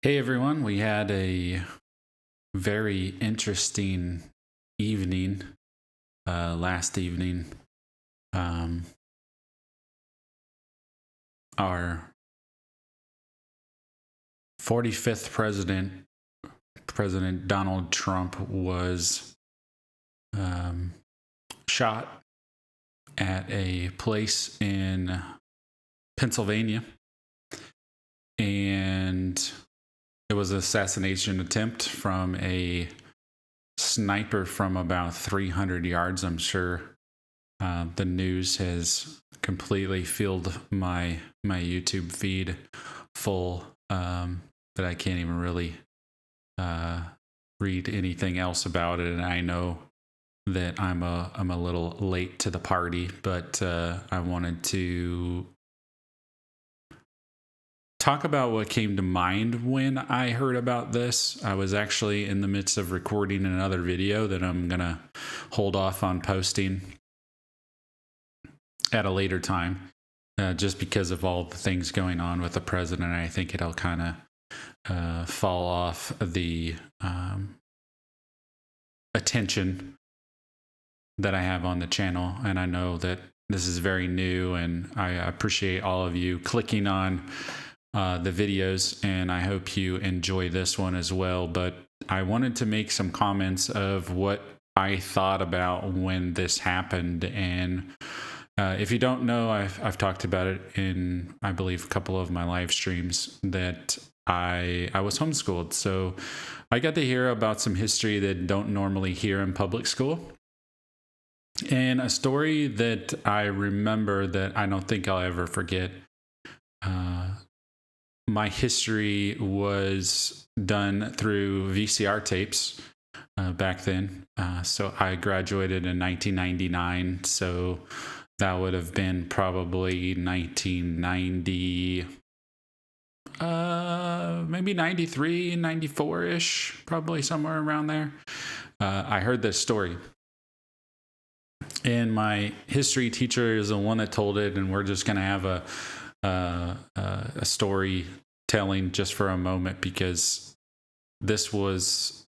Hey everyone, we had a very interesting evening last evening. Our 45th President Donald Trump, was shot at a place in Pennsylvania, and it was an assassination attempt from a sniper from about 300 yards. I'm sure the news has completely filled my YouTube feed full, that I can't even really read anything else about it. And I know that I'm a little late to the party, but I wanted to talk about what came to mind when I heard about this. I was actually in the midst of recording another video that I'm gonna hold off on posting at a later time, just because of all the things going on with the president. I think it'll kind of fall off the attention that I have on the channel. And I know that this is very new, and I appreciate all of you clicking on the videos, and I hope you enjoy this one as well. But I wanted to make some comments of what I thought about when this happened. And if you don't know, I've talked about it in, I believe, a couple of my live streams, that I was homeschooled. So I got to hear about some history that don't normally hear in public school. And a story that I remember that I don't think I'll ever forget. My history was done through VCR tapes back then. So I graduated in 1999. So that would have been probably 1990, maybe 93, 94-ish, probably somewhere around there. I heard this story. And my history teacher is the one that told it, and we're just going to have a storytelling just for a moment, because this was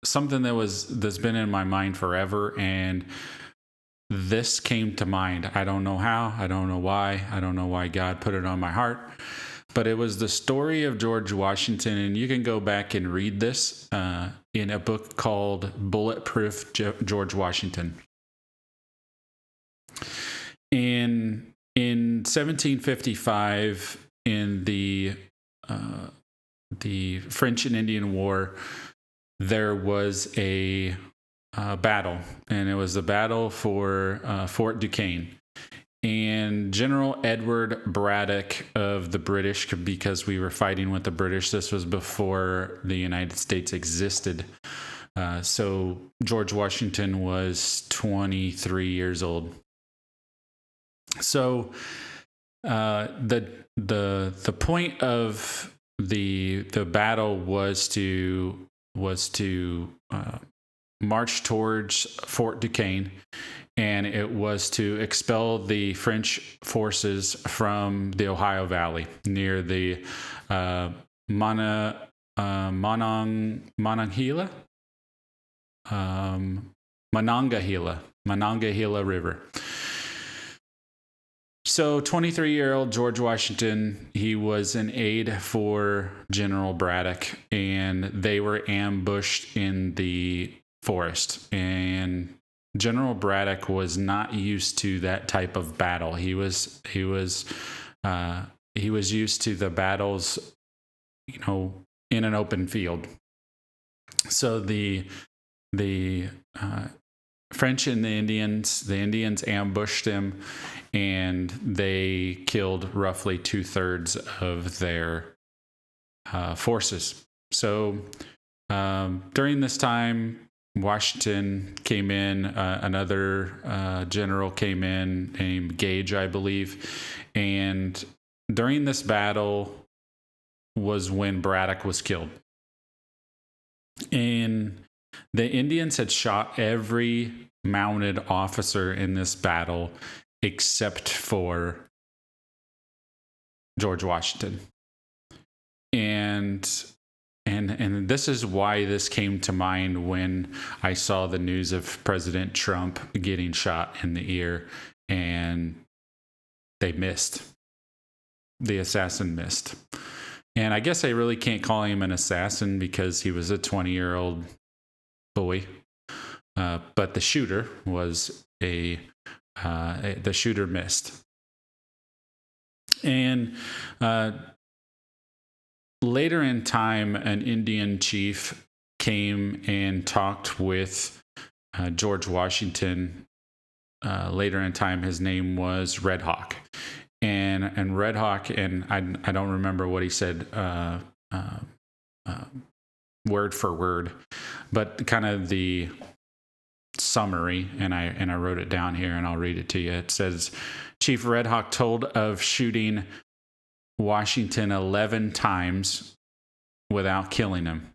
something that's been in my mind forever, and this came to mind. I don't know how, I don't know why God put it on my heart, but it was the story of George Washington. And you can go back and read this in a book called Bulletproof, George Washington. In 1755, in the French and Indian War, there was a battle, and it was the battle for Fort Duquesne. And General Edward Braddock of the British, because we were fighting with the British, this was before the United States existed. So George Washington was 23 years old. So the point of the battle was to march towards Fort Duquesne, and it was to expel the French forces from the Ohio Valley near the Monongahela River. So 23-year-old George Washington, he was an aide for General Braddock, and they were ambushed in the forest. And General Braddock was not used to that type of battle. He was used to the battles, in an open field. So the French and the Indians ambushed him, and they killed roughly 2/3 of their forces. So during this time, Washington came in, another general came in named Gage, I believe. And during this battle was when Braddock was killed. And the Indians had shot every mounted officer in this battle except for George Washington. And this is why this came to mind when I saw the news of President Trump getting shot in the ear, and they missed. The assassin missed. And I guess I really can't call him an assassin because he was a 20-year-old boy. But the shooter was the shooter missed. And later in time, an Indian chief came and talked with George Washington. Later in time, his name was Red Hawk. And Red Hawk, and I don't remember what he said word for word, but kind of the summary, and I wrote it down here, and I'll read it to you. It says, Chief Red Hawk told of shooting Washington 11 times without killing him.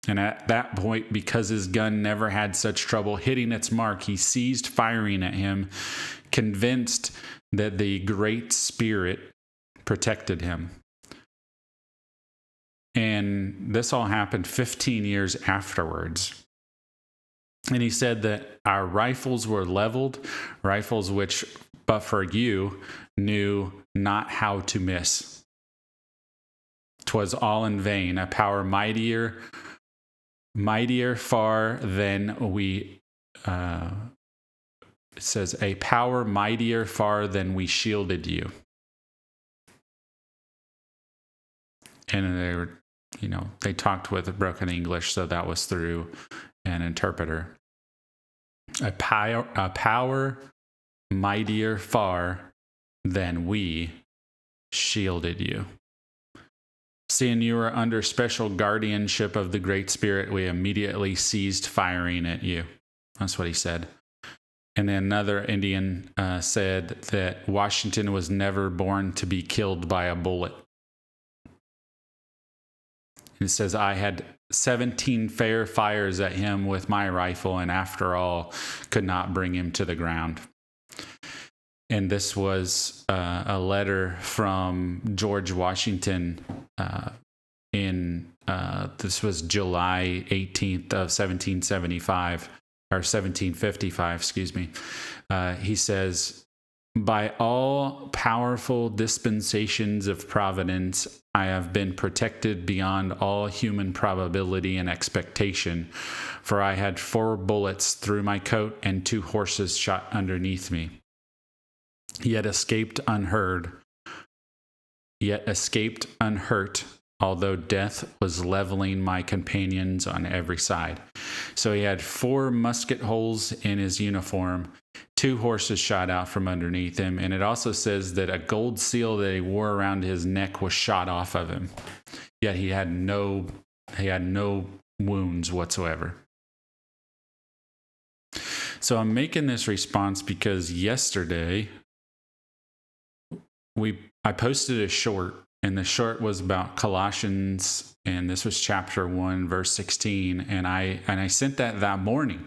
And at that point, because his gun never had such trouble hitting its mark, he ceased firing at him, convinced that the Great Spirit protected him. And this all happened 15 years afterwards. And he said that our rifles were leveled, rifles which, but for you, knew not how to miss. 'Twas all in vain, a power mightier far than we, it says, a power mightier far than we shielded you. And they were, they talked with broken English, so that was through an interpreter. A power mightier far than we shielded you. Seeing you were under special guardianship of the Great Spirit, we immediately ceased firing at you. That's what he said. And then another Indian said that Washington was never born to be killed by a bullet. It says, I had 17 fair fires at him with my rifle, and after all, could not bring him to the ground. And this was a letter from George Washington this was July 18th of 1775, or 1755, excuse me. He says, by all powerful dispensations of providence, I have been protected beyond all human probability and expectation, for I had 4 bullets through my coat and 2 horses shot underneath me. Yet escaped unhurt, although death was leveling my companions on every side. So he had 4 musket holes in his uniform, 2 horses shot out from underneath him, and it also says that a gold seal that he wore around his neck was shot off of him. Yet he had no wounds whatsoever. So I'm making this response because yesterday I posted a short, and the short was about Colossians, and this was chapter 1, verse 16, and I sent that morning.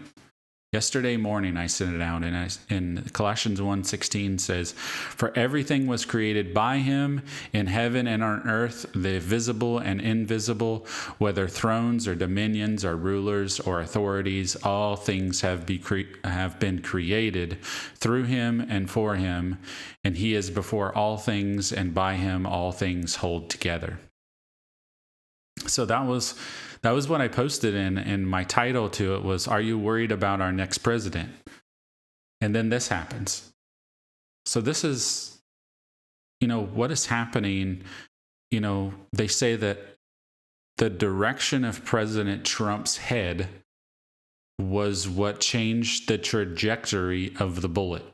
Yesterday morning I sent it out, and Colossians 1:16 says, for everything was created by him in heaven and on earth, the visible and invisible, whether thrones or dominions or rulers or authorities, all things have been created through him and for him, and he is before all things, and by him all things hold together. So that was what I posted, and my title to it was, Are You Worried About Our Next President? And then this happens. So this is, what is happening. They say that the direction of President Trump's head was what changed the trajectory of the bullet.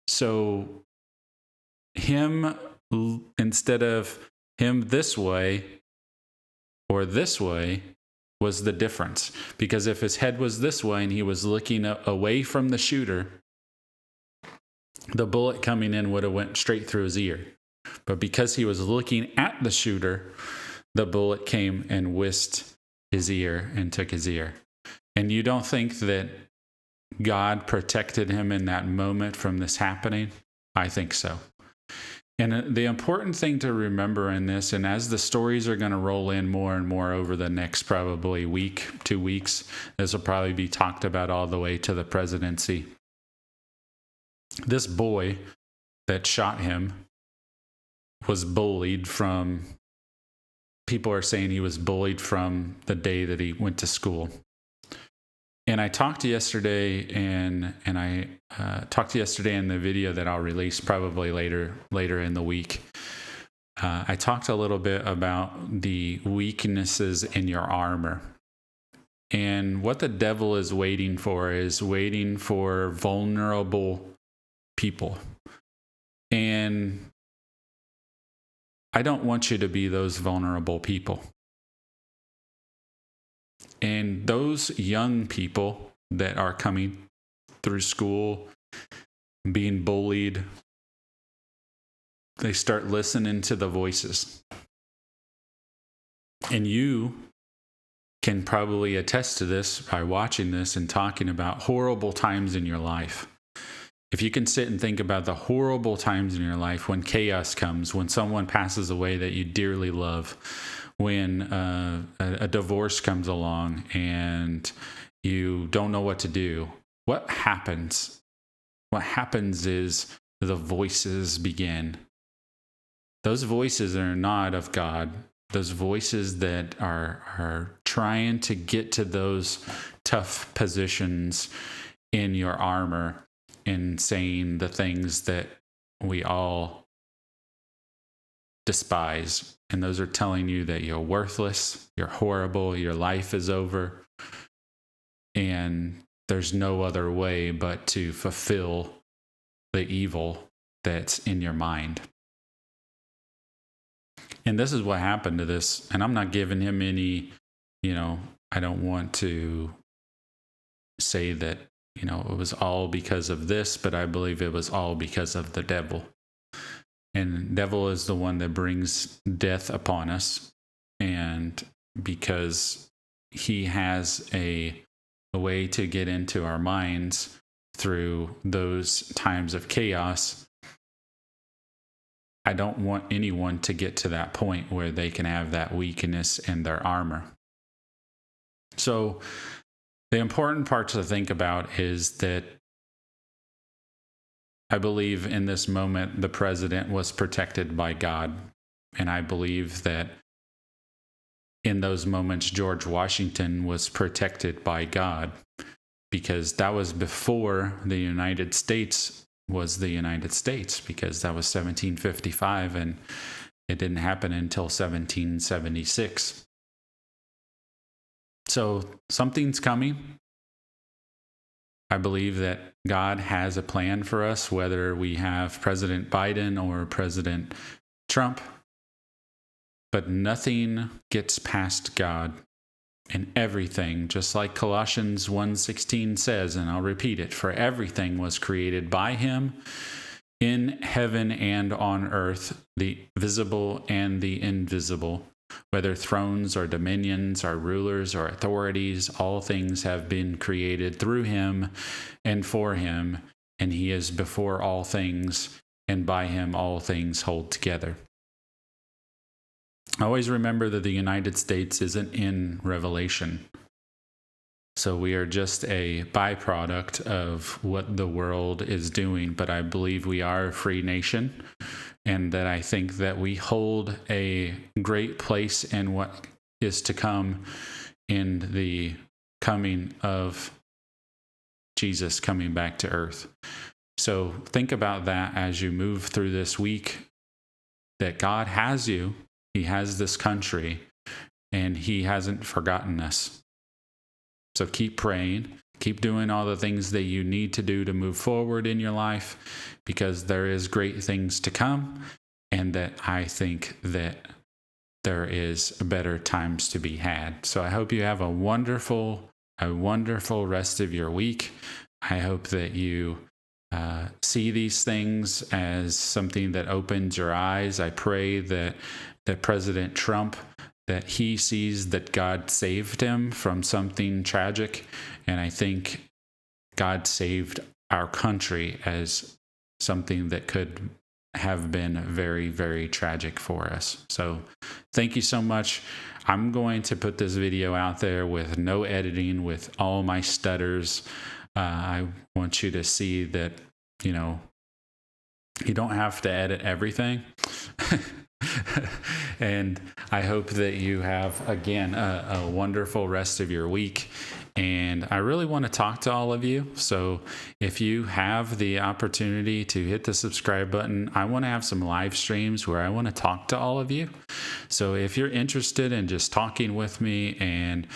So instead of him this way, or this way, was the difference. Because if his head was this way and he was looking away from the shooter, the bullet coming in would have went straight through his ear. But because he was looking at the shooter, the bullet came and whisked his ear and took his ear. And you don't think that God protected him in that moment from this happening? I think so. And the important thing to remember in this, and as the stories are going to roll in more and more over the next probably week, 2 weeks, this will probably be talked about all the way to the presidency. This boy that shot him was bullied from, people are saying he was bullied from the day that he went to school. And I talked yesterday, and I talked yesterday in the video that I'll release probably later in the week. I talked a little bit about the weaknesses in your armor. And what the devil is waiting for vulnerable people. And I don't want you to be those vulnerable people. And those young people that are coming through school, being bullied, they start listening to the voices. And you can probably attest to this by watching this and talking about horrible times in your life. If you can sit and think about the horrible times in your life, when chaos comes, when someone passes away that you dearly love, when a divorce comes along and you don't know what to do, what happens? What happens is the voices begin. Those voices are not of God. Those voices that are trying to get to those tough positions in your armor and saying the things that we all despise. And those are telling you that you're worthless, you're horrible, your life is over, and there's no other way but to fulfill the evil that's in your mind. And this is what happened to this. And I'm not giving him any, I don't want to say that, it was all because of this, but I believe it was all because of the devil. And the devil is the one that brings death upon us. And because he has a way to get into our minds through those times of chaos, I don't want anyone to get to that point where they can have that weakness in their armor. So the important part to think about is that I believe in this moment the president was protected by God. And I believe that in those moments George Washington was protected by God, because that was before the United States was the United States, because that was 1755 and it didn't happen until 1776. So something's coming. I believe that God has a plan for us, whether we have President Biden or President Trump. But nothing gets past God, and everything, just like Colossians 1:16 says, and I'll repeat it, for everything was created by him in heaven and on earth, the visible and the invisible. Whether thrones or dominions or rulers or authorities, all things have been created through him and for him, and he is before all things, and by him all things hold together. Always remember that the United States isn't in Revelation. So we are just a byproduct of what the world is doing, but I believe we are a free nation. And that I think that we hold a great place in what is to come in the coming of Jesus coming back to earth. So think about that as you move through this week, that God has you, he has this country, and he hasn't forgotten us. So keep praying. Keep doing all the things that you need to do to move forward in your life, because there is great things to come, and that I think that there is better times to be had. So I hope you have a wonderful rest of your week. I hope that you see these things as something that opens your eyes. I pray that President Trump, that he sees that God saved him from something tragic. And I think God saved our country as something that could have been very, very tragic for us. So thank you so much. I'm going to put this video out there with no editing, with all my stutters. I want you to see that, you don't have to edit everything. And I hope that you have, again, a wonderful rest of your week. And I really want to talk to all of you. So if you have the opportunity to hit the subscribe button, I want to have some live streams where I want to talk to all of you. So if you're interested in just talking with me and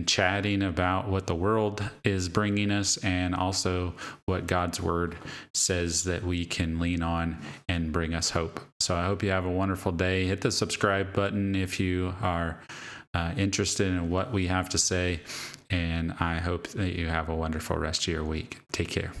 chatting about what the world is bringing us, and also what God's word says that we can lean on and bring us hope. So I hope you have a wonderful day. Hit the subscribe button if you are interested in what we have to say. And I hope that you have a wonderful rest of your week. Take care.